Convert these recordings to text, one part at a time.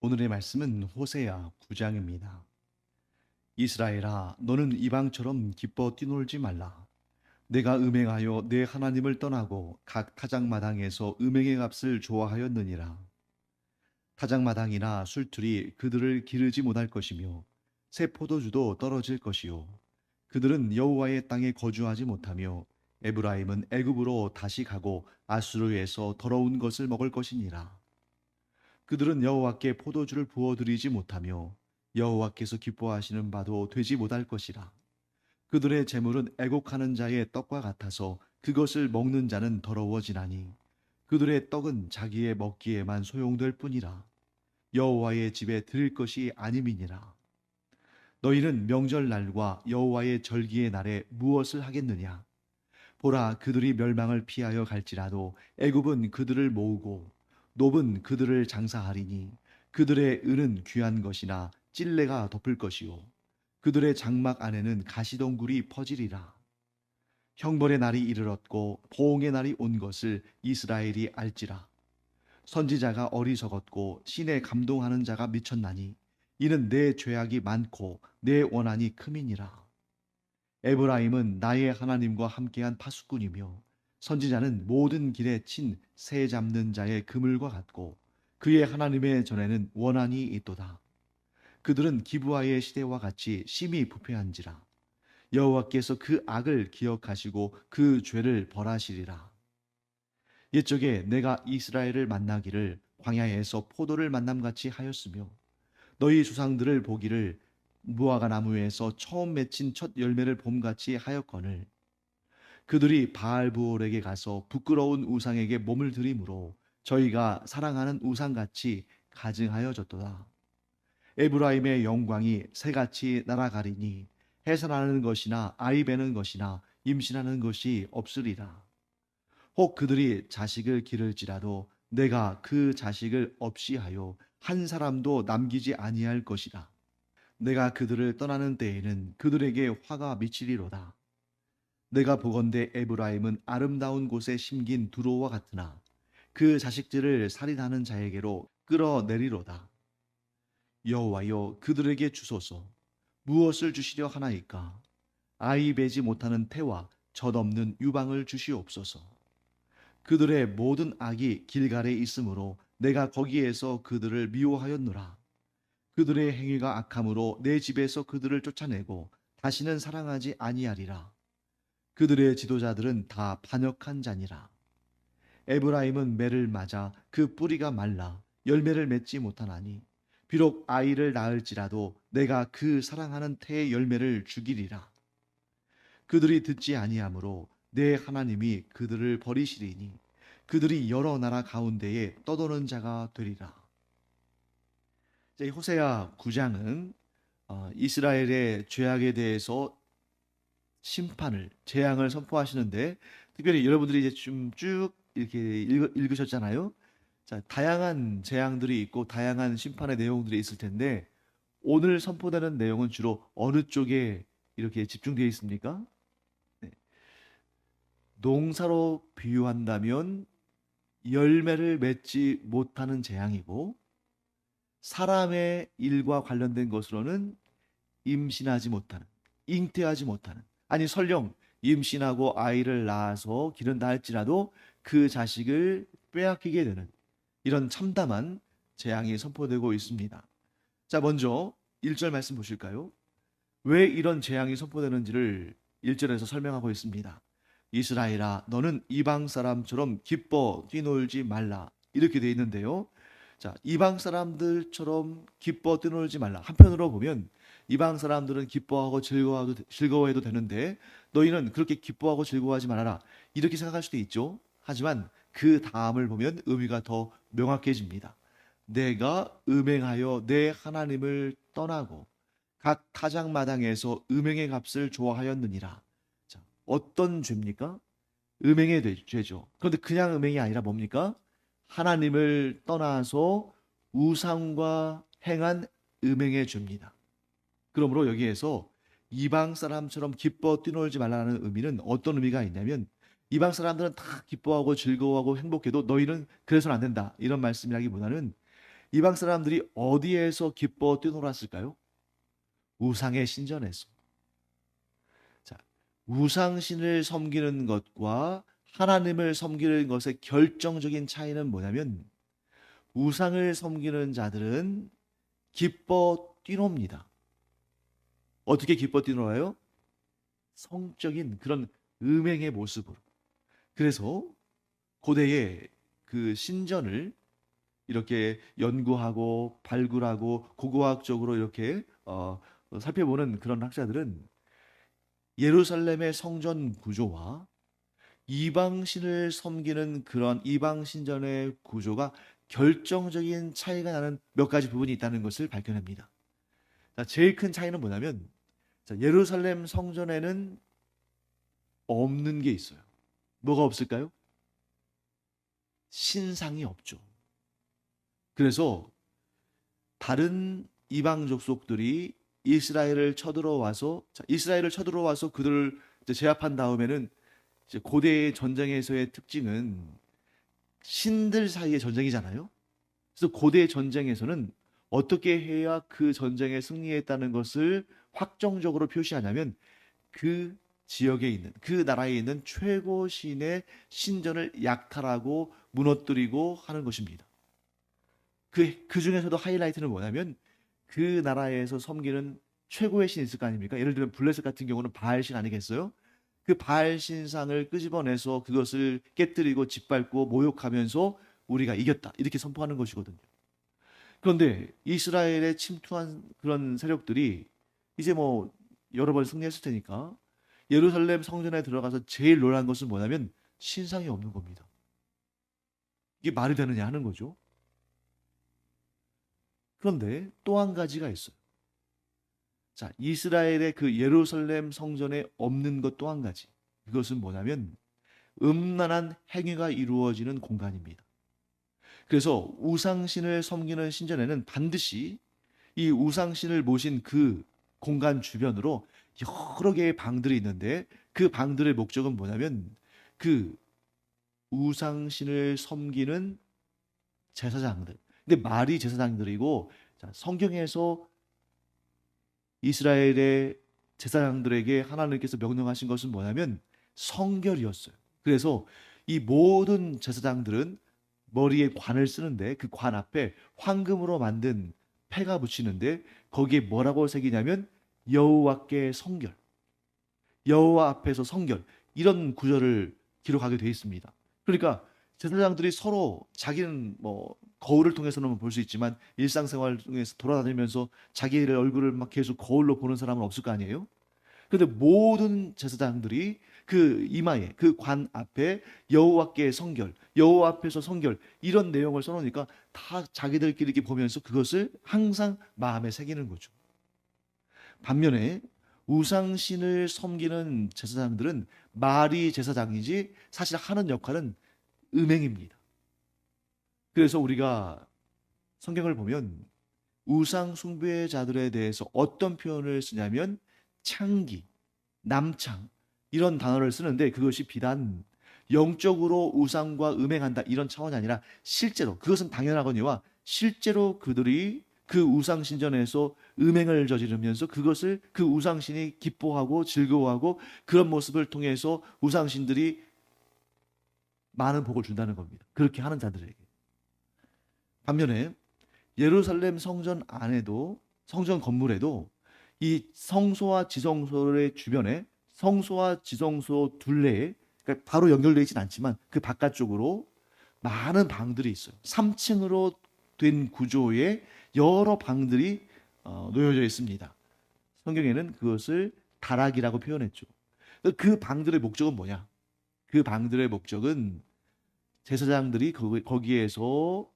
오늘의 말씀은 호세아 9장입니다. 이스라엘아, 너는 이방처럼 기뻐 뛰놀지 말라. 내가 음행하여 내 하나님을 떠나고 각 타작마당에서 음행의 값을 좋아하였느니라. 타작마당이나 술틀이 그들을 기르지 못할 것이며 새 포도주도 떨어질 것이요. 그들은 여호와의 땅에 거주하지 못하며 에브라임은 애굽으로 다시 가고 아수르에서 더러운 것을 먹을 것이니라. 그들은 여호와께 포도주를 부어드리지 못하며 여호와께서 기뻐하시는 바도 되지 못할 것이라. 그들의 재물은 애곡하는 자의 떡과 같아서 그것을 먹는 자는 더러워지나니 그들의 떡은 자기의 먹기에만 소용될 뿐이라. 여호와의 집에 드릴 것이 아님이니라. 너희는 명절날과 여호와의 절기의 날에 무엇을 하겠느냐? 보라, 그들이 멸망을 피하여 갈지라도 애굽은 그들을 모으고 놋은 그들을 장사하리니 그들의 은은 귀한 것이나 찔레가 덮을 것이요 그들의 장막 안에는 가시덩굴이 퍼지리라. 형벌의 날이 이르렀고 보응의 날이 온 것을 이스라엘이 알지라. 선지자가 어리석었고 신에 감동하는 자가 미쳤나니 이는 내 죄악이 많고 내 원한이 크민이라. 에브라임은 나의 하나님과 함께한 파수꾼이며 선지자는 모든 길에 친 새 잡는 자의 그물과 같고 그의 하나님의 전에는 원한이 있도다. 그들은 기브아의 시대와 같이 심히 부패한지라. 여호와께서 그 악을 기억하시고 그 죄를 벌하시리라. 옛적에 내가 이스라엘을 만나기를 광야에서 포도를 만남같이 하였으며 너희 조상들을 보기를 무화과 나무에서 처음 맺힌 첫 열매를 봄같이 하였거늘 그들이 바알부올에게 가서 부끄러운 우상에게 몸을 들이므로 저희가 사랑하는 우상같이 가증하여졌도다. 에브라임의 영광이 새같이 날아가리니 해산하는 것이나 아이 베는 것이나 임신하는 것이 없으리라. 혹 그들이 자식을 기를지라도 내가 그 자식을 없이 하여 한 사람도 남기지 아니할 것이라. 내가 그들을 떠나는 때에는 그들에게 화가 미치리로다. 내가 보건대 에브라임은 아름다운 곳에 심긴 두로와 같으나 그 자식들을 살인하는 자에게로 끌어내리로다. 여호와여, 그들에게 주소서. 무엇을 주시려 하나이까? 아이 베지 못하는 태와 젖없는 유방을 주시옵소서. 그들의 모든 악이 길갈에 있으므로 내가 거기에서 그들을 미워하였노라. 그들의 행위가 악함으로 내 집에서 그들을 쫓아내고 다시는 사랑하지 아니하리라. 그들의 지도자들은 다 반역한 자니라. 에브라임은 매를 맞아 그 뿌리가 말라 열매를 맺지 못하나니 비록 아이를 낳을지라도 내가 그 사랑하는 태의 열매를 죽이리라. 그들이 듣지 아니하므로 내 하나님이 그들을 버리시리니 그들이 여러 나라 가운데에 떠도는 자가 되리라. 이제 호세아 9장은 이스라엘의 죄악에 대해서 심판을 재앙을 선포하시는데 특별히 여러분들이 이제 좀 쭉 이렇게 읽으셨잖아요. 자, 다양한 재앙들이 있고 다양한 심판의 내용들이 있을 텐데 오늘 선포되는 내용은 주로 어느 쪽에 이렇게 집중되어 있습니까? 네. 농사로 비유한다면 열매를 맺지 못하는 재앙이고 사람의 일과 관련된 것으로는 임신하지 못하는, 잉태하지 못하는, 아니 설령 임신하고 아이를 낳아서 기른다 할지라도 그 자식을 빼앗기게 되는 이런 참담한 재앙이 선포되고 있습니다. 자, 먼저 1절 말씀 보실까요? 왜 이런 재앙이 선포되는지를 1절에서 설명하고 있습니다. 이스라엘아, 너는 이방 사람처럼 기뻐 뛰놀지 말라. 이렇게 돼 있는데요. 자, 이방 사람들처럼 기뻐 뛰놀지 말라. 한편으로 보면 이방 사람들은 기뻐하고 즐거워해도 되는데 너희는 그렇게 기뻐하고 즐거워하지 말아라. 이렇게 생각할 수도 있죠. 하지만 그 다음을 보면 의미가 더 명확해집니다. 내가 음행하여 내 하나님을 떠나고 각 타작마당에서 음행의 값을 좋아하였느니라. 자, 어떤 죄입니까? 음행의 죄죠. 그런데 그냥 음행이 아니라 뭡니까? 하나님을 떠나서 우상과 행한 음행의 죄입니다. 그러므로 여기에서 이방 사람처럼 기뻐 뛰놀지 말라는 의미는 어떤 의미가 있냐면 이방 사람들은 다 기뻐하고 즐거워하고 행복해도 너희는 그래서는 안 된다. 이런 말씀이라기보다는 이방 사람들이 어디에서 기뻐 뛰놀았을까요? 우상의 신전에서. 자, 우상신을 섬기는 것과 하나님을 섬기는 것의 결정적인 차이는 뭐냐면 우상을 섬기는 자들은 기뻐 뛰놉니다. 어떻게 기뻐 뛰놀아요? 성적인 그런 음행의 모습으로. 그래서 고대에 그 신전을 이렇게 연구하고 발굴하고 고고학적으로 이렇게 살펴보는 그런 학자들은 예루살렘의 성전 구조와 이방신을 섬기는 그런 이방신전의 구조가 결정적인 차이가 나는 몇 가지 부분이 있다는 것을 밝혀냅니다. 자, 제일 큰 차이는 뭐냐면 자, 예루살렘 성전에는 없는 게 있어요. 뭐가 없을까요? 신상이 없죠. 그래서 다른 이방 족속들이 이스라엘을 쳐들어와서 그들을 제압한 다음에는 이제 고대 전쟁에서의 특징은 신들 사이의 전쟁이잖아요. 그래서 고대 전쟁에서는 어떻게 해야 그 전쟁에 승리했다는 것을 확정적으로 표시하냐면 그 지역에 있는 그 나라에 있는 최고 신의 신전을 약탈하고 무너뜨리고 하는 것입니다. 그 중에서도 하이라이트는 뭐냐면 그 나라에서 섬기는 최고의 신이 있을 거 아닙니까? 예를 들면 블레셋 같은 경우는 바알신 아니겠어요? 그 바알 신상을 끄집어내서 그것을 깨뜨리고 짓밟고 모욕하면서 우리가 이겼다 이렇게 선포하는 것이거든요. 그런데 이스라엘에 침투한 그런 세력들이 이제 뭐 여러 번 승리했을 테니까 예루살렘 성전에 들어가서 제일 놀란 것은 뭐냐면 신상이 없는 겁니다. 이게 말이 되느냐 하는 거죠. 그런데 또 한 가지가 있어요. 자, 이스라엘의 그 예루살렘 성전에 없는 것 또 한 가지. 그것은 뭐냐면 음란한 행위가 이루어지는 공간입니다. 그래서 우상신을 섬기는 신전에는 반드시 이 우상신을 모신 그 공간 주변으로 여러 개의 방들이 있는데 그 방들의 목적은 뭐냐면 그 우상신을 섬기는 제사장들. 근데 말이 제사장들이고 성경에서 이스라엘의 제사장들에게 하나님께서 명령하신 것은 뭐냐면 성결이었어요. 그래서 이 모든 제사장들은 머리에 관을 쓰는데 그 관 앞에 황금으로 만든 패가 붙이는데 거기에 뭐라고 새기냐면 여호와께 성결, 여호와 앞에서 성결 이런 구절을 기록하게 되어 있습니다. 그러니까 제사장들이 서로 자기는 뭐 거울을 통해서는 볼 수 있지만 일상생활 중에서 돌아다니면서 자기의 얼굴을 막 계속 거울로 보는 사람은 없을 거 아니에요? 근데 모든 제사장들이 그 이마에 그 관 앞에 여호와께 성결, 여호와 앞에서 성결 이런 내용을 써놓으니까 다 자기들끼리 이렇게 보면서 그것을 항상 마음에 새기는 거죠. 반면에 우상신을 섬기는 제사장들은 말이 제사장이지 사실 하는 역할은 음행입니다. 그래서 우리가 성경을 보면 우상 숭배자들에 대해서 어떤 표현을 쓰냐면 창기, 남창 이런 단어를 쓰는데 그것이 비단 영적으로 우상과 음행한다 이런 차원이 아니라 실제로 그것은 당연하거니와 실제로 그들이 그 우상 신전에서 음행을 저지르면서 그것을 그 우상신이 기뻐하고 즐거워하고 그런 모습을 통해서 우상신들이 많은 복을 준다는 겁니다. 그렇게 하는 자들에게. 반면에 예루살렘 성전 안에도 성전 건물에도 이 성소와 지성소의 주변에 성소와 지성소 둘레에 그러니까 바로 연결되어 있진 않지만 그 바깥쪽으로 많은 방들이 있어요. 3층으로 된 구조의 여러 방들이 놓여져 있습니다. 성경에는 그것을 다락이라고 표현했죠. 그 방들의 목적은 뭐냐? 그 방들의 목적은 제사장들이 거기에서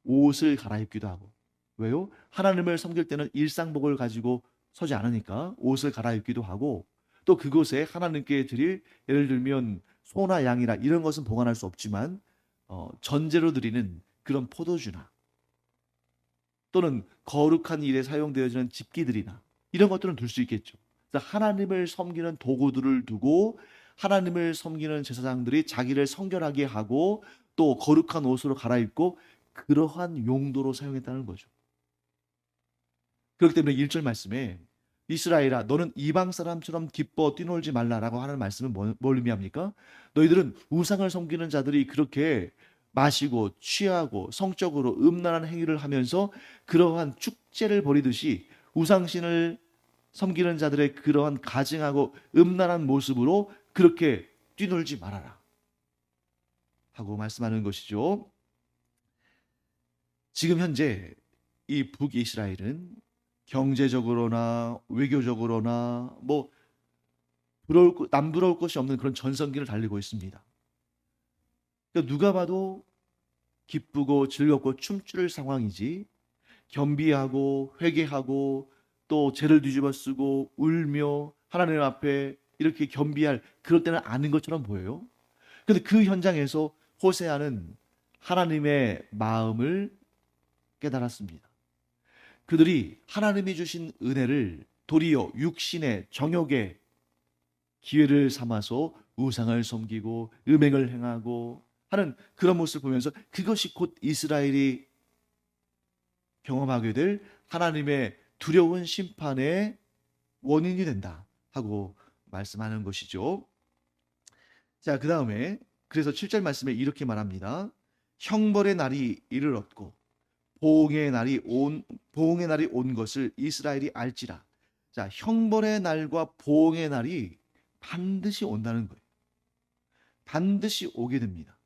옷을 갈아입기도 하고 왜요? 하나님을 섬길 때는 일상복을 가지고 서지 않으니까 옷을 갈아입기도 하고 또 그곳에 하나님께 드릴 예를 들면 소나 양이나 이런 것은 보관할 수 없지만 전제로 드리는 그런 포도주나 또는 거룩한 일에 사용되어지는 집기들이나 이런 것들은 둘 수 있겠죠. 그래서 하나님을 섬기는 도구들을 두고 하나님을 섬기는 제사장들이 자기를 성결하게 하고 또 거룩한 옷으로 갈아입고 그러한 용도로 사용했다는 거죠. 그렇기 때문에 1절 말씀에 이스라엘아 너는 이방 사람처럼 기뻐 뛰놀지 말라라고 하는 말씀은 뭘 의미합니까? 너희들은 우상을 섬기는 자들이 그렇게 마시고 취하고 성적으로 음란한 행위를 하면서 그러한 축제를 벌이듯이 우상신을 섬기는 자들의 그러한 가증하고 음란한 모습으로 그렇게 뛰놀지 말아라 하고 말씀하는 것이죠. 지금 현재 이 북이스라엘은 경제적으로나 외교적으로나 뭐 남부러울 것이 없는 그런 전성기를 달리고 있습니다. 그러니까 누가 봐도 기쁘고 즐겁고 춤출 상황이지 겸비하고 회개하고 또 죄를 뒤집어 쓰고 울며 하나님 앞에 이렇게 겸비할 그럴 때는 아닌 것처럼 보여요. 그런데 그 현장에서 호세아는 하나님의 마음을 깨달았습니다. 그들이 하나님이 주신 은혜를 도리어 육신의 정욕의 기회를 삼아서 우상을 섬기고 음행을 행하고 하는 그런 모습을 보면서 그것이 곧 이스라엘이 경험하게 될 하나님의 두려운 심판의 원인이 된다 하고 말씀하는 것이죠. 자, 그 다음에 그래서 7절 말씀에 이렇게 말합니다. 형벌의 날이 이르렀고 보응의 날이 온 것을 이스라엘이 알지라. 자, 형벌의 날과 보응의 날이 반드시 온다는 거예요. 반드시 오게 됩니다.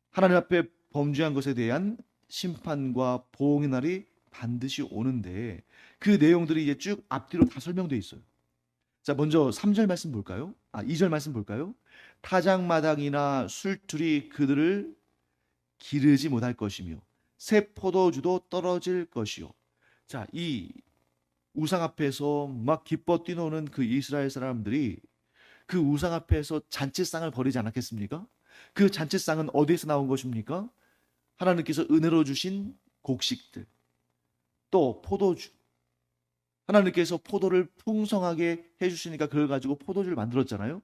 하나님 앞에 범죄한 것에 대한 심판과 보응의 날이 반드시 오는데 그 내용들이 이제 쭉 앞뒤로 다 설명되어 있어요. 자, 먼저 3절 말씀 볼까요? 2절 말씀 볼까요? 타작마당이나 술틀이 그들을 기르지 못할 것이며 새 포도주도 떨어질 것이요. 자, 이 우상 앞에서 막 기뻐 뛰노는 그 이스라엘 사람들이 그 우상 앞에서 잔치상을 벌이지 않았겠습니까? 그 잔치상은 어디에서 나온 것입니까? 하나님께서 은혜로 주신 곡식들, 또 포도주. 하나님께서 포도를 풍성하게 해주시니까 그걸 가지고 포도주를 만들었잖아요.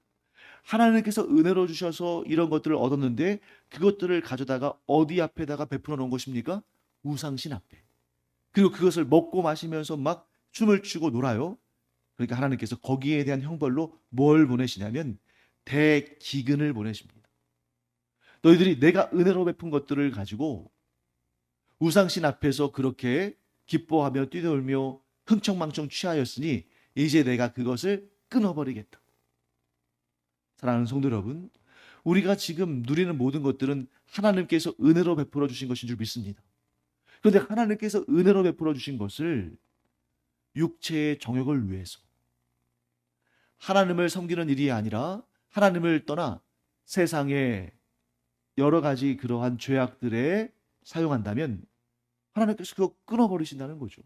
하나님께서 은혜로 주셔서 이런 것들을 얻었는데 그것들을 가져다가 어디 앞에다가 베풀어 놓은 것입니까? 우상신 앞에. 그리고 그것을 먹고 마시면서 막 춤을 추고 놀아요. 그러니까 하나님께서 거기에 대한 형벌로 뭘 보내시냐면 대기근을 보내십니다. 너희들이 내가 은혜로 베푼 것들을 가지고 우상신 앞에서 그렇게 기뻐하며 뛰놀며 흥청망청 취하였으니 이제 내가 그것을 끊어버리겠다. 사랑하는 성도 여러분, 우리가 지금 누리는 모든 것들은 하나님께서 은혜로 베풀어 주신 것인 줄 믿습니다. 그런데 하나님께서 은혜로 베풀어 주신 것을 육체의 정욕을 위해서 하나님을 섬기는 일이 아니라 하나님을 떠나 세상의 여러 가지 그러한 죄악들에 사용한다면 하나님께서 그거 끊어버리신다는 거죠.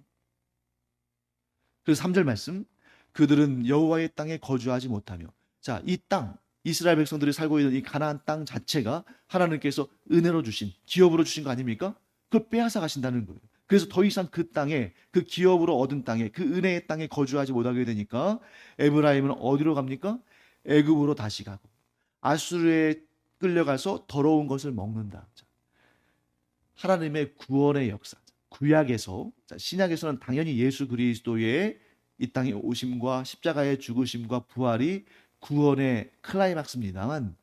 그래서 3절 말씀, 그들은 여호와의 땅에 거주하지 못하며. 자, 이 땅, 이스라엘 백성들이 살고 있는 이 가나안 땅 자체가 하나님께서 은혜로 주신, 기업으로 주신 거 아닙니까? 그걸 빼앗아 가신다는 거예요. 그래서 더 이상 그 땅에, 그 기업으로 얻은 땅에, 그 은혜의 땅에 거주하지 못하게 되니까 에브라임은 어디로 갑니까? 애굽으로 다시 가고 아수르에 끌려가서 더러운 것을 먹는다. 하나님의 구원의 역사. 구약에서, 신약에서는 당연히 예수 그리스도의 이 땅에 오심과 십자가의 죽으심과 부활이 구원의 클라이막스입니다만,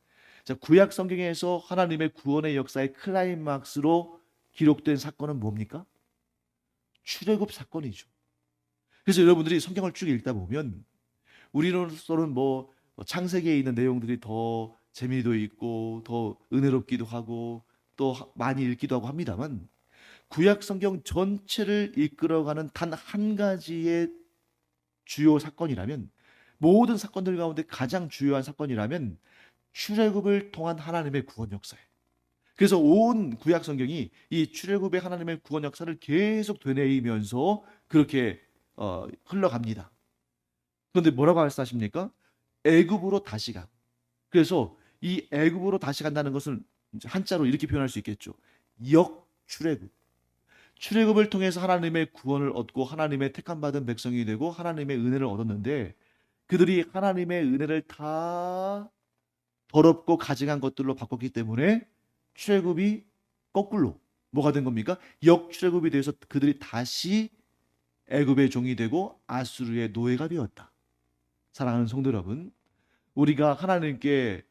구약 성경에서 하나님의 구원의 역사의 클라이막스로 기록된 사건은 뭡니까? 출애굽 사건이죠. 그래서 여러분들이 성경을 쭉 읽다 보면 우리로서는 뭐 창세기에 있는 내용들이 더 재미도 있고 더 은혜롭기도 하고 또 많이 읽기도 하고 합니다만, 구약 성경 전체를 이끌어가는 단 한 가지의 주요 사건이라면, 모든 사건들 가운데 가장 주요한 사건이라면 출애굽을 통한 하나님의 구원 역사예요. 그래서 온 구약 성경이 이 출애굽의 하나님의 구원 역사를 계속 되뇌이면서 그렇게 흘러갑니다. 그런데 뭐라고 말씀하십니까? 애굽으로 다시 가고. 그래서 이 애굽으로 다시 간다는 것은 한자로 이렇게 표현할 수 있겠죠. 역출애굽. 출애굽을 통해서 하나님의 구원을 얻고 하나님의 택함 받은 백성이 되고 하나님의 은혜를 얻었는데, 그들이 하나님의 은혜를 다 더럽고 가증한 것들로 바꿨기 때문에 출애굽이 거꾸로 뭐가 된 겁니까? 역출애굽이 되어서 그들이 다시 애굽의 종이 되고 아수르의 노예가 되었다. 사랑하는 성도 여러분, 우리가 하나님께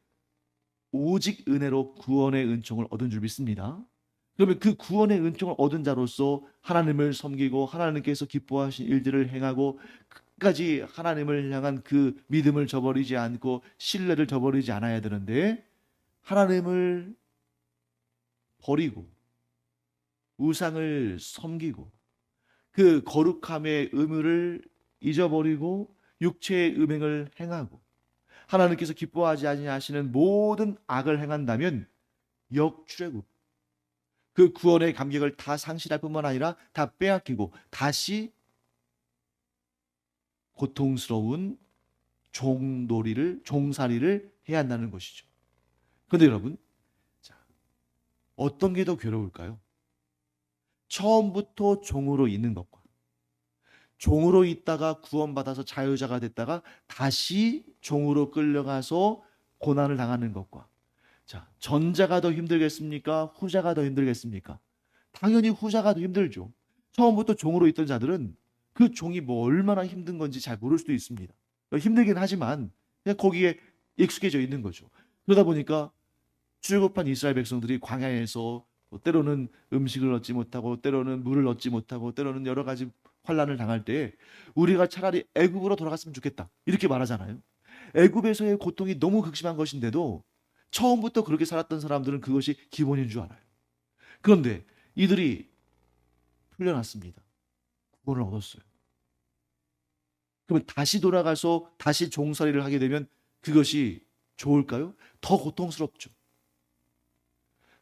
오직 은혜로 구원의 은총을 얻은 줄 믿습니다. 그러면 그 구원의 은총을 얻은 자로서 하나님을 섬기고 하나님께서 기뻐하신 일들을 행하고 끝까지 하나님을 향한 그 믿음을 저버리지 않고 신뢰를 저버리지 않아야 되는데, 하나님을 버리고 우상을 섬기고 그 거룩함의 의무를 잊어버리고 육체의 음행을 행하고 하나님께서 기뻐하지 아니하시는 모든 악을 행한다면 역출애굽, 그 구원의 감격을 다 상실할 뿐만 아니라 다 빼앗기고 다시 고통스러운 종놀이를, 종살이를 해야 한다는 것이죠. 그런데 여러분, 자, 어떤 게 더 괴로울까요? 처음부터 종으로 있는 것과 종으로 있다가 구원받아서 자유자가 됐다가 다시 종으로 끌려가서 고난을 당하는 것과, 자, 전자가 더 힘들겠습니까? 후자가 더 힘들겠습니까? 당연히 후자가 더 힘들죠. 처음부터 종으로 있던 자들은 그 종이 뭐 얼마나 힘든 건지 잘 모를 수도 있습니다. 힘들긴 하지만 그냥 거기에 익숙해져 있는 거죠. 그러다 보니까 출애굽한 이스라엘 백성들이 광야에서 때로는 음식을 얻지 못하고 때로는 물을 얻지 못하고 때로는 여러 가지 환난을 당할 때 우리가 차라리 애굽으로 돌아갔으면 좋겠다 이렇게 말하잖아요. 애굽에서의 고통이 너무 극심한 것인데도 처음부터 그렇게 살았던 사람들은 그것이 기본인 줄 알아요. 그런데 이들이 풀려났습니다. 구원을 얻었어요. 그러면 다시 돌아가서 다시 종살이를 하게 되면 그것이 좋을까요? 더 고통스럽죠.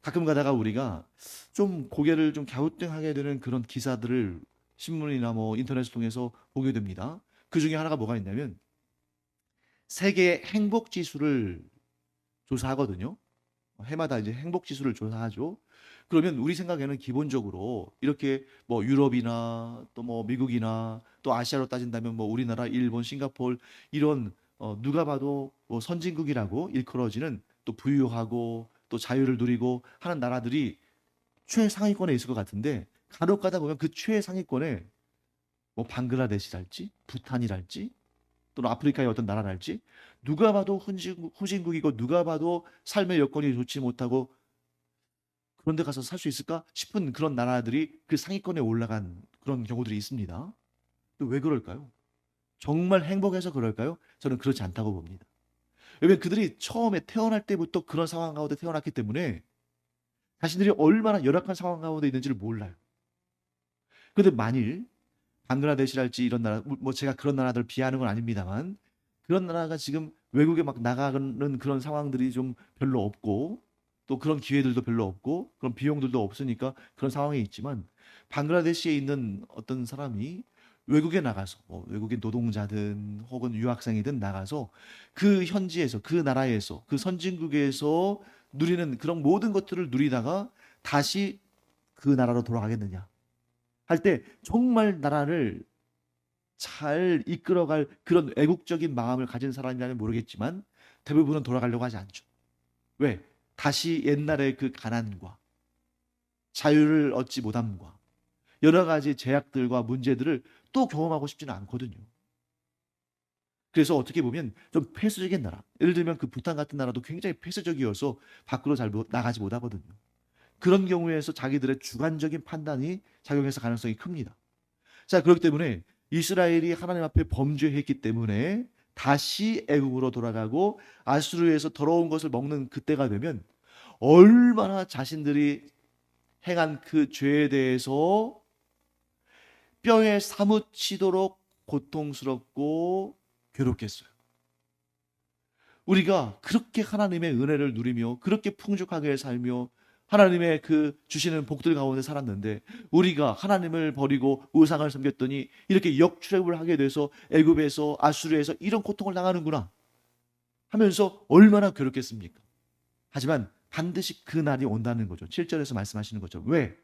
가끔 가다가 우리가 좀 고개를 좀 갸우뚱하게 되는 그런 기사들을 신문이나 뭐 인터넷을 통해서 보게 됩니다. 그 중에 하나가 뭐가 있냐면 세계 행복 지수를 조사하거든요. 해마다 이제 행복 지수를 조사하죠. 그러면 우리 생각에는 기본적으로 이렇게 뭐 유럽이나 또 뭐 미국이나 또 아시아로 따진다면 뭐 우리나라, 일본, 싱가포르 이런 누가 봐도 뭐 선진국이라고 일컬어지는 또 부유하고 또 자유를 누리고 하는 나라들이 최상위권에 있을 것 같은데 간혹 가다 보면 그 최상위권에 뭐 방글라데시랄지 부탄이랄지 또는 아프리카의 어떤 나라랄지 누가 봐도 후진국이고 누가 봐도 삶의 여건이 좋지 못하고 그런 데 가서 살 수 있을까 싶은 그런 나라들이 그 상위권에 올라간 그런 경우들이 있습니다. 또 왜 그럴까요? 정말 행복해서 그럴까요? 저는 그렇지 않다고 봅니다. 왜냐하면 그들이 처음에 태어날 때부터 그런 상황 가운데 태어났기 때문에 자신들이 얼마나 열악한 상황 가운데 있는지를 몰라요. 그런데 만일 방글라데시랄지 이런 나라, 뭐 제가 그런 나라들을 비하하는 건 아닙니다만 그런 나라가 지금 외국에 막 나가는 그런 상황들이 좀 별로 없고 또 그런 기회들도 별로 없고 그런 비용들도 없으니까 그런 상황에 있지만 방글라데시에 있는 어떤 사람이 외국에 나가서 뭐 외국인 노동자든 혹은 유학생이든 나가서 그 현지에서 그 나라에서 그 선진국에서 누리는 그런 모든 것들을 누리다가 다시 그 나라로 돌아가겠느냐 할 때 정말 나라를 잘 이끌어갈 그런 애국적인 마음을 가진 사람이라면 모르겠지만 대부분은 돌아가려고 하지 않죠. 왜? 다시 옛날의 그 가난과 자유를 얻지 못함과 여러 가지 제약들과 문제들을 또 경험하고 싶지는 않거든요. 그래서 어떻게 보면 좀 폐쇄적인 나라, 예를 들면 그 부탄 같은 나라도 굉장히 폐쇄적이어서 밖으로 잘 나가지 못하거든요. 그런 경우에서 자기들의 주관적인 판단이 작용해서 가능성이 큽니다. 자, 그렇기 때문에 이스라엘이 하나님 앞에 범죄했기 때문에 다시 애국으로 돌아가고 아수르에서 더러운 것을 먹는 그때가 되면 얼마나 자신들이 행한 그 죄에 대해서 뼈에 사무치도록 고통스럽고 괴롭겠어요. 우리가 그렇게 하나님의 은혜를 누리며 그렇게 풍족하게 살며 하나님의 그 주시는 복들 가운데 살았는데 우리가 하나님을 버리고 우상을 섬겼더니 이렇게 역출애굽을 하게 돼서 애굽에서 아수르에서 이런 고통을 당하는구나 하면서 얼마나 괴롭겠습니까? 하지만 반드시 그 날이 온다는 거죠. 7절에서 말씀하시는 거죠. 왜?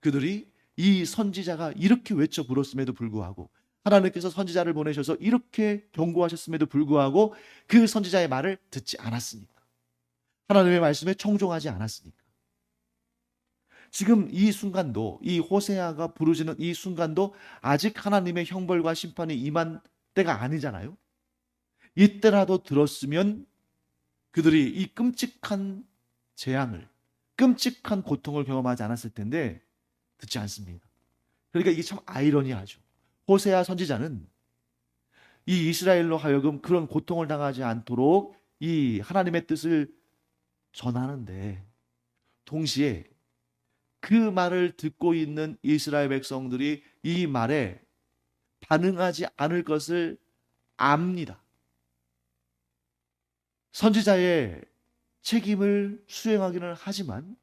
그들이 이 선지자가 이렇게 외쳐 불었음에도 불구하고 하나님께서 선지자를 보내셔서 이렇게 경고하셨음에도 불구하고 그 선지자의 말을 듣지 않았으니까. 하나님의 말씀에 청종하지 않았으니까. 지금 이 순간도, 이 호세아가 부르짖는 이 순간도 아직 하나님의 형벌과 심판이 임한 때가 아니잖아요. 이때라도 들었으면 그들이 이 끔찍한 재앙을, 끔찍한 고통을 경험하지 않았을 텐데 듣지 않습니다. 그러니까 이게 참 아이러니하죠. 호세아 선지자는 이 이스라엘로 하여금 그런 고통을 당하지 않도록 이 하나님의 뜻을 전하는데, 동시에 그 말을 듣고 있는 이스라엘 백성들이 이 말에 반응하지 않을 것을 압니다. 선지자의 책임을 수행하기는 하지만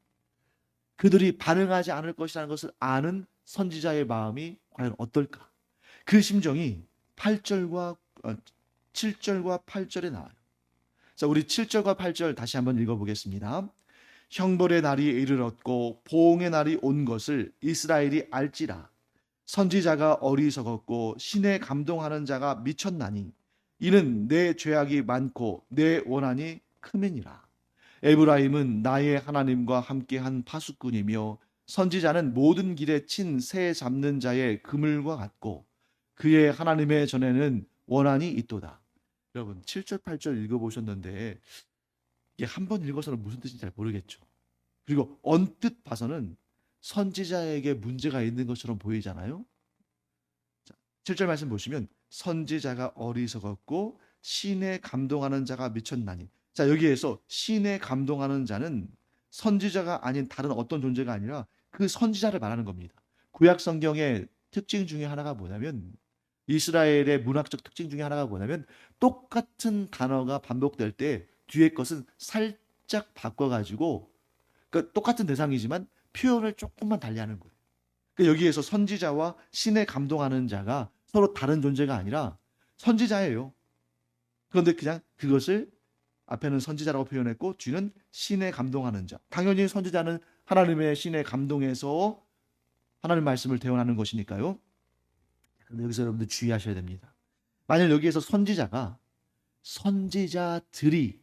그들이 반응하지 않을 것이라는 것을 아는 선지자의 마음이 과연 어떨까? 그 심정이 8절과 7절과 8절에 나와요. 자, 우리 7절과 8절 다시 한번 읽어보겠습니다. 형벌의 날이 이르렀고 보응의 날이 온 것을 이스라엘이 알지라. 선지자가 어리석었고 신에 감동하는 자가 미쳤나니 이는 내 죄악이 많고 내 원한이 크매니라. 에브라임은 나의 하나님과 함께한 파수꾼이며 선지자는 모든 길에 친 새 잡는 자의 그물과 같고 그의 하나님의 전에는 원한이 있도다. 여러분 7절 8절 읽어보셨는데 이게 한 번 읽어서는 무슨 뜻인지 잘 모르겠죠. 그리고 언뜻 봐서는 선지자에게 문제가 있는 것처럼 보이잖아요. 7절 말씀 보시면 선지자가 어리석었고 신에 감동하는 자가 미쳤나니. 자, 여기에서 신에 감동하는 자는 선지자가 아닌 다른 어떤 존재가 아니라 그 선지자를 말하는 겁니다. 구약 성경의 특징 중에 하나가 뭐냐면, 이스라엘의 문학적 특징 중에 하나가 뭐냐면 똑같은 단어가 반복될 때 뒤에 것은 살짝 바꿔가지고, 그러니까 똑같은 대상이지만 표현을 조금만 달리하는 거예요. 그러니까 여기에서 선지자와 신에 감동하는 자가 서로 다른 존재가 아니라 선지자예요. 그런데 그냥 그것을 앞에는 선지자라고 표현했고 뒤는 신에 감동하는 자. 당연히 선지자는 하나님의 신에 감동해서 하나님 말씀을 대언하는 것이니까요. 그런데 여기서 여러분들 주의하셔야 됩니다. 만약 여기에서 선지자가 선지자들이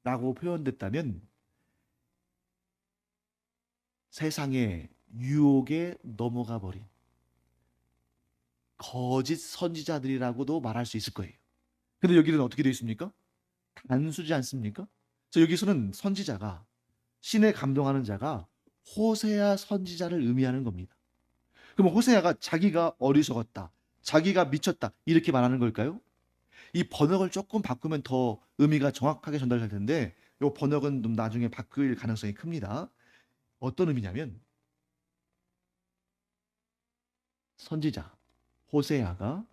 라고 표현됐다면 세상의 유혹에 넘어가 버린 거짓 선지자들이라고도 말할 수 있을 거예요. 근데 여기는 어떻게 되어 있습니까? 단수지 않습니까? 그래서 여기서는 선지자가, 신에 감동하는 자가 호세아 선지자를 의미하는 겁니다. 그럼 호세아가 자기가 어리석었다, 자기가 미쳤다 이렇게 말하는 걸까요? 이 번역을 조금 바꾸면 더 의미가 정확하게 전달될 텐데 이 번역은 좀 나중에 바뀔 가능성이 큽니다. 어떤 의미냐면 선지자 호세아가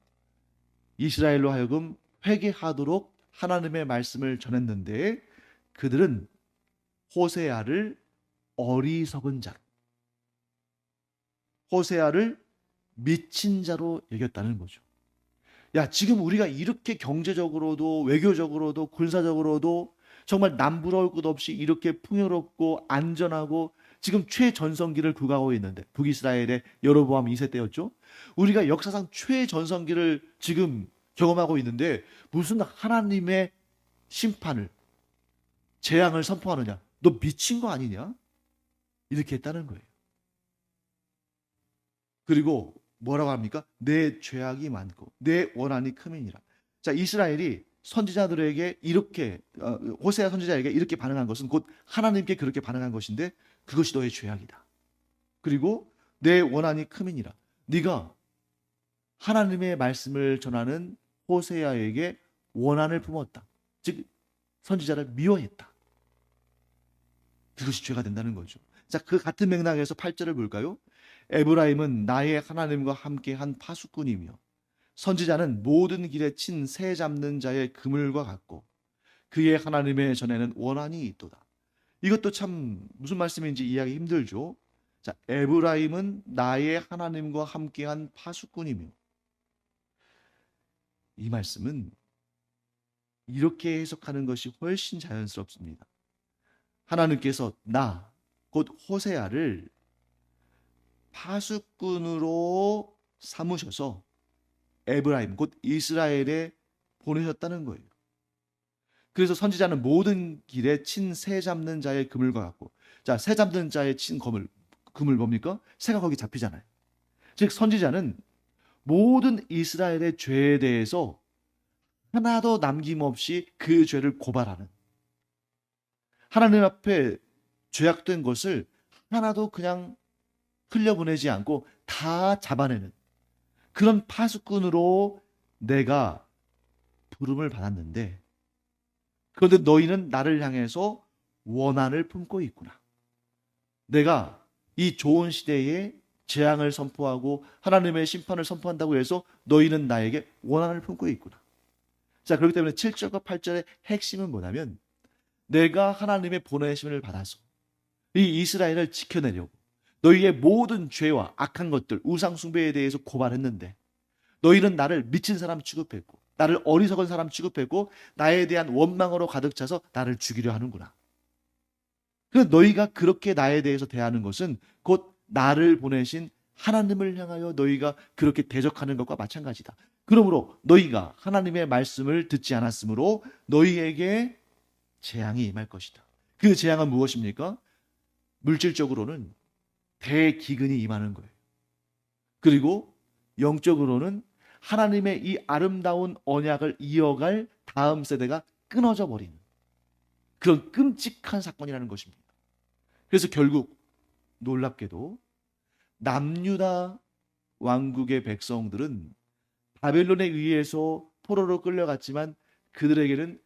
이스라엘로 하여금 회개하도록 하나님의 말씀을 전했는데 그들은 호세아를 어리석은 자, 호세아를 미친 자로 여겼다는 거죠. 야, 지금 우리가 이렇게 경제적으로도 외교적으로도 군사적으로도 정말 남부러울 것 없이 이렇게 풍요롭고 안전하고 지금 최전성기를 구가하고 있는데, 북이스라엘의 여로보암 2세 때였죠. 우리가 역사상 최전성기를 지금 경험하고 있는데 무슨 하나님의 심판을, 재앙을 선포하느냐? 너 미친 거 아니냐? 이렇게 했다는 거예요. 그리고 뭐라고 합니까? 내 죄악이 많고 내 원한이 크민이라. 자, 이스라엘이 선지자들에게 이렇게 호세아 선지자에게 이렇게 반응한 것은 곧 하나님께 그렇게 반응한 것인데 그것이 너의 죄악이다. 그리고 내 원한이 크민이라. 네가 하나님의 말씀을 전하는 호세아에게 원한을 품었다. 즉 선지자를 미워했다. 그것이 죄가 된다는 거죠. 자, 그 같은 맥락에서 8절을 볼까요? 에브라임은 나의 하나님과 함께한 파수꾼이며 선지자는 모든 길에 친 새 잡는 자의 그물과 같고 그의 하나님의 전에는 원한이 있도다. 이것도 참 무슨 말씀인지 이해하기 힘들죠. 자, 에브라임은 나의 하나님과 함께한 파수꾼이며, 이 말씀은 이렇게 해석하는 것이 훨씬 자연스럽습니다. 하나님께서 나, 곧 호세아를 파수꾼으로 삼으셔서 에브라임, 곧 이스라엘에 보내셨다는 거예요. 그래서 선지자는 모든 길에 친 새 잡는 자의 그물과 같고, 자, 새 잡는 자의 친 그물 뭡니까? 새가 거기 잡히잖아요. 즉 선지자는 모든 이스라엘의 죄에 대해서 하나도 남김없이 그 죄를 고발하는, 하나님 앞에 죄악된 것을 하나도 그냥 흘려보내지 않고 다 잡아내는 그런 파수꾼으로 내가 부름을 받았는데, 그런데 너희는 나를 향해서 원한을 품고 있구나. 내가 이 좋은 시대에 재앙을 선포하고 하나님의 심판을 선포한다고 해서 너희는 나에게 원한을 품고 있구나. 자, 그렇기 때문에 7절과 8절의 핵심은 뭐냐면, 내가 하나님의 보내심을 받아서 이 이스라엘을 지켜내려고 너희의 모든 죄와 악한 것들, 우상 숭배에 대해서 고발했는데, 너희는 나를 미친 사람 취급했고 나를 어리석은 사람 취급했고 나에 대한 원망으로 가득 차서 나를 죽이려 하는구나. 그래서 너희가 그렇게 나에 대해서 대하는 것은 곧 나를 보내신 하나님을 향하여 너희가 그렇게 대적하는 것과 마찬가지다. 그러므로 너희가 하나님의 말씀을 듣지 않았으므로 너희에게 재앙이 임할 것이다. 그 재앙은 무엇입니까? 물질적으로는 대기근이 임하는 거예요. 그리고 영적으로는 하나님의 이 아름다운 언약을 이어갈 다음 세대가 끊어져 버리는 그런 끔찍한 사건이라는 것입니다. 그래서 결국 놀랍게도 남유다 왕국의 백성들은 바벨론에 의해서 포로로 끌려갔지만 그들에게는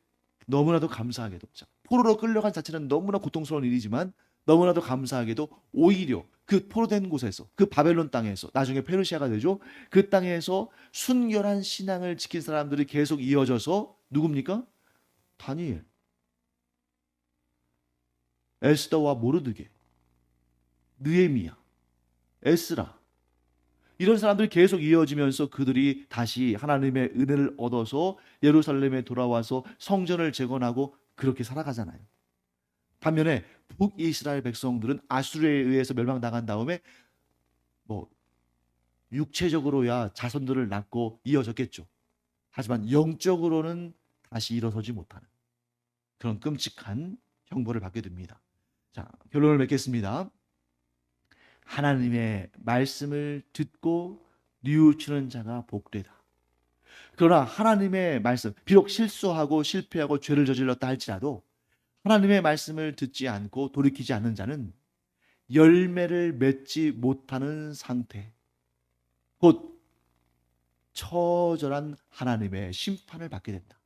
너무나도 감사하게도, 포로로 끌려간 자체는 너무나 고통스러운 일이지만 너무나도 감사하게도 오히려 그 포로된 곳에서, 그 바벨론 땅에서, 나중에 페르시아가 되죠, 그 땅에서 순결한 신앙을 지킨 사람들이 계속 이어져서 누굽니까? 다니엘, 에스더와 모르드게, 느헤미야, 에스라, 이런 사람들이 계속 이어지면서 그들이 다시 하나님의 은혜를 얻어서 예루살렘에 돌아와서 성전을 재건하고 그렇게 살아가잖아요. 반면에 북이스라엘 백성들은 아수르에 의해서 멸망당한 다음에 뭐 육체적으로야 자손들을 낳고 이어졌겠죠. 하지만 영적으로는 다시 일어서지 못하는 그런 끔찍한 형벌을 받게 됩니다. 자, 결론을 맺겠습니다. 하나님의 말씀을 듣고 뉘우치는 자가 복되다. 그러나 하나님의 말씀, 비록 실수하고 실패하고 죄를 저질렀다 할지라도 하나님의 말씀을 듣지 않고 돌이키지 않는 자는 열매를 맺지 못하는 상태, 곧 처절한 하나님의 심판을 받게 된다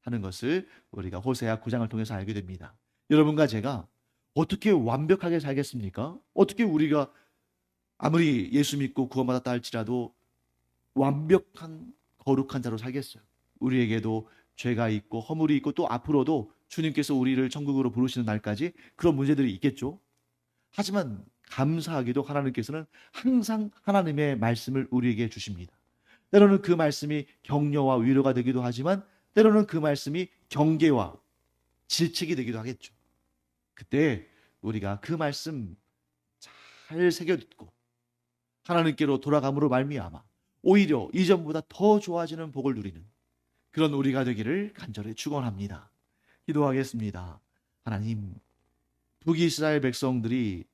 하는 것을 우리가 호세아 9장을 통해서 알게 됩니다. 여러분과 제가 어떻게 완벽하게 살겠습니까? 어떻게 우리가 아무리 예수 믿고 구원받았다 할지라도 완벽한 거룩한 자로 살겠어요? 우리에게도 죄가 있고 허물이 있고 또 앞으로도 주님께서 우리를 천국으로 부르시는 날까지 그런 문제들이 있겠죠. 하지만 감사하게도 하나님께서는 항상 하나님의 말씀을 우리에게 주십니다. 때로는 그 말씀이 격려와 위로가 되기도 하지만 때로는 그 말씀이 경계와 질책이 되기도 하겠죠. 그때 우리가 그 말씀 잘 새겨 듣고 하나님께로 돌아감으로 말미암아 오히려 이전보다 더 좋아지는 복을 누리는 그런 우리가 되기를 간절히 축원합니다. 기도하겠습니다. 하나님, 북이스라엘 백성들이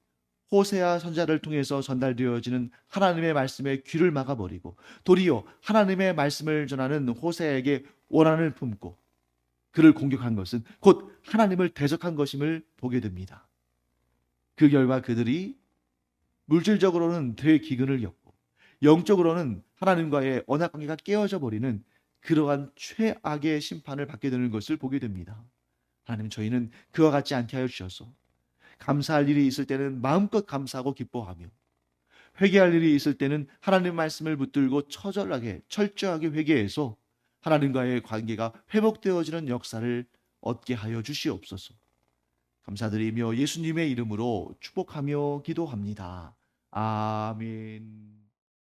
호세아 선지자를 통해서 전달되어지는 하나님의 말씀에 귀를 막아버리고 도리어 하나님의 말씀을 전하는 호세아에게 원한을 품고 그를 공격한 것은 곧 하나님을 대적한 것임을 보게 됩니다. 그 결과 그들이 물질적으로는 대기근을 겪고 영적으로는 하나님과의 언약관계가 깨어져 버리는 그러한 최악의 심판을 받게 되는 것을 보게 됩니다. 하나님, 저희는 그와 같지 않게 하여 주셔서 감사할 일이 있을 때는 마음껏 감사하고 기뻐하며 회개할 일이 있을 때는 하나님 말씀을 붙들고 처절하게 철저하게 회개해서 하나님과의 관계가 회복되어지는 역사를 얻게 하여 주시옵소서. 감사드리며 예수님의 이름으로 축복하며 기도합니다. 아멘.